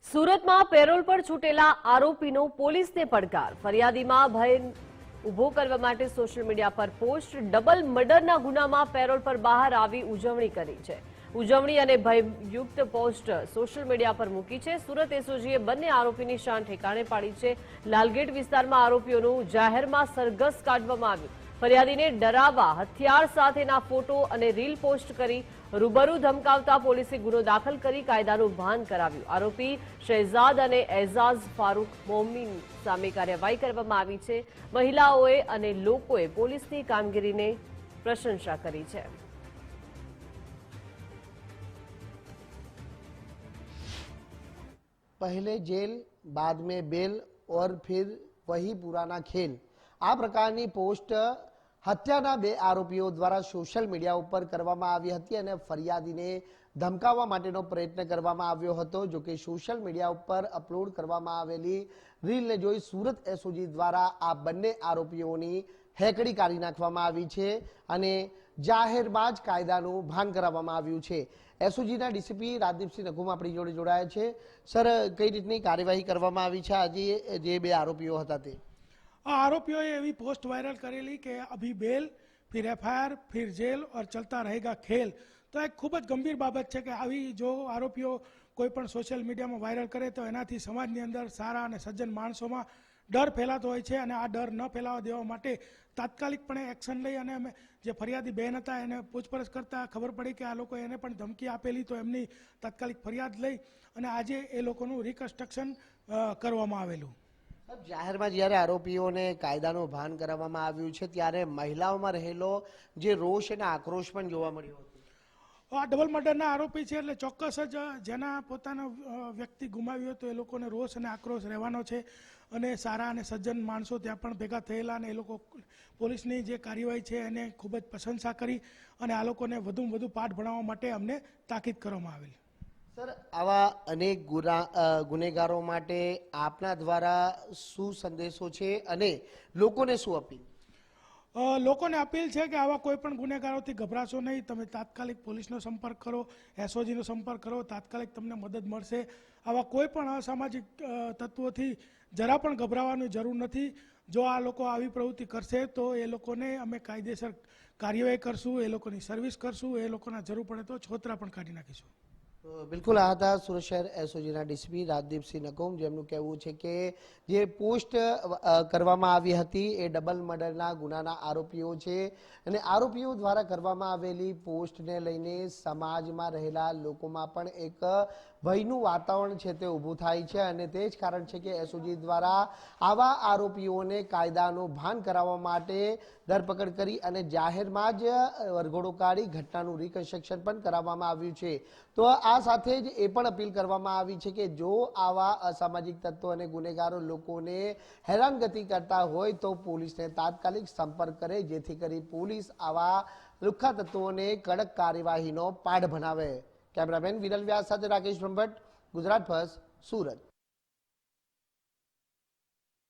સુરતમાં પેરોલ પર છૂટેલા આરોપીનો પોલીસને પડકાર. ફરિયાદીમાં ભય ઉભો કરવા માટે સોશિયલ મીડિયા પર પોસ્ટ. ડબલ મર્ડરના ગુનામાં પેરોલ પર બહાર આવી ઉજવણી કરી છે. ઉજવણી અને ભયયુક્ત પોસ્ટ સોશિયલ મીડિયા પર મૂકી છે. સુરત એસઓજીએ બંને આરોપીની શાન ઠેકાણે પાડી છે. લાલગેટ વિસ્તારમાં આરોપીઓનું જાહેરમાં સરઘસ કાઢવામાં આવ્યું. ફરિયાદીને ડરાવવા હથિયાર સાથેના ફોટો અને રીલ પોસ્ટ કરી રૂબરૂ ધમકાવતા પોલીસે ગુનો દાખલ કરી કાયદાનું ભાન કરાવ્યું. આરોપી શહેજાદ અને એઝાઝ ફારૂક મોમીન સામે કાર્યવાહી કરવામાં આવી છે. મહિલાઓએ અને લોકોએ પોલીસની કામગીરીને પ્રશંસા કરી છે. पहले जेल बाद में बेल और फिर वही पुराना खेल આ પ્રકારની પોસ્ટ હત્યાના બે આરોપીઓ દ્વારા સોશિયલ મીડિયા ઉપર કરવામાં આવી હતી અને ફરિયાદીને ધમકાવવા માટેનો પ્રયત્ન કરવામાં આવ્યો હતો. જો કે સોશિયલ મીડિયા ઉપર અપલોડ કરવામાં આવેલી રીલને જોઈ સુરત એસઓજી દ્વારા આ બંને આરોપીઓની હેકડી કાઢી નાખવામાં આવી છે અને જાહેરમાં જ કાયદાનું ભાન કરાવવામાં આવ્યું છે. એસઓજીના ડીસીપી રાજદીપસિંહ નકુમ આપણી જોડે જોડાયા છે. સર, કઈ રીતની કાર્યવાહી કરવામાં આવી છે આજે જે બે આરોપીઓ હતા તે? आरोपियों एवी पोस्ट वायरल करेली कि अभी बेल फिर एफआईआर फिर जेल और चलता रहेगा खेल। तो एक खूब ज गंभीर बाबत है कि આવી જો આરોપીઓ કોઈ પણ સોશિયલ મીડિયામાં વાયરલ કરે તો એનાથી સમાજની અંદર સારા અને સજ્જન માણસોમાં ડર ફેલાતો હોય છે અને આ ડર ન ફેલાવા દેવા માટે તાત્કાલિકપણે એક્શન લઈ અને અમે જે ફરિયાદી બહેન હતા એને પૂછપરછ કરતા ખબર પડી કે આ લોકોએ એને પણ ધમકી આપેલી, તો એમની તાત્કાલિક ફરિયાદ લઈ અને આજે એ લોકોનું રિકન્સ્ટ્રક્શન કરવામાં આવેલું. જાહેરમાં જ્યારે આરોપીઓને કાયદાનું ભાન કરાવવામાં આવ્યું છે ત્યારે મહિલાઓમાં રહેલો જે રોષ અને આક્રોશ પણ જોવા મળ્યો હતો. આ ડબલ મર્ડરના આરોપી છે એટલે ચોક્કસ જ જેના પોતાનો વ્યક્તિ ગુમાવ્યો હતો એ લોકોને રોષ અને આક્રોશ રહેવાનો છે અને સારા અને સજ્જન માણસો ત્યાં પણ ભેગા થયેલા અને એ લોકો પોલીસની જે કાર્યવાહી છે એને ખૂબ જ પ્રશંસા કરી અને આ લોકોને વધુમાં વધુ પાઠ ભણાવવા માટે અમને તાકીદ કરવામાં આવેલી. સર, આવા અનેક ગુનેગારો માટે આપના દ્વારા શું સંદેશો છે અને લોકોને શું અપીલ? લોકોને અપીલ છે કે આવા કોઈ પણ ગુનેગારોથી ગભરાશો નહીં. તમે તાત્કાલિક પોલીસનો સંપર્ક કરો, એસઓજીનો સંપર્ક કરો, તાત્કાલિક તમને મદદ મળશે. આવા કોઈ પણ અસામાજિક તત્વોથી જરા પણ ગભરાવાની જરૂર નથી. જો આ લોકો આવી પ્રવૃત્તિ કરશે તો એ લોકોને અમે કાયદેસર કાર્યવાહી કરશું, એ લોકોની સર્વિસ કરશું, એ લોકોના જરૂર પડે તો છોતરા પણ કાઢી નાખીશું. બિલકુલ, આ હતા સુરત શહેર એસઓજીના ડીસીપી રાજદીપસિંહ નકુમ, જેમનું કહેવું છે કે જે પોસ્ટ કરવામાં આવી હતી એ ડબલ મર્ડરના ગુનાના આરોપીઓ છે અને આરોપીઓ દ્વારા કરવામાં આવેલી પોસ્ટને લઈને સમાજમાં રહેલા લોકોમાં પણ એક ભયનું વાતાવરણ છે તે ઊભું થાય છે અને તે જ કારણ છે કે એસઓજી દ્વારા આવા આરોપીઓને કાયદાનું ભાન કરાવવા માટે ધરપકડ કરી અને જાહેરમાં જ વરઘોડો કાઢી ઘટનાનું રિકન્સ્ટ્રક્શન પણ કરાવવામાં આવ્યું છે. તો આ સાથે જ એ પણ અપીલ કરવામાં આવી છે કે જો આવા અસામાજિક તત્વો અને ગુનેગારો લોકોને હેરાનગતિ કરતા હોય તો પોલીસને તાત્કાલિક સંપર્ક કરે, જેથી કરી પોલીસ આવા લુખ્ખા તત્વોને કડક કાર્યવાહીનો પાઠ ભણાવે. કેમેરામેન વિરલ વ્યાસ સાથે રાકેશ બ્રહ્મભટ્ટ, ગુજરાત ફર્સ્ટ, સુરત.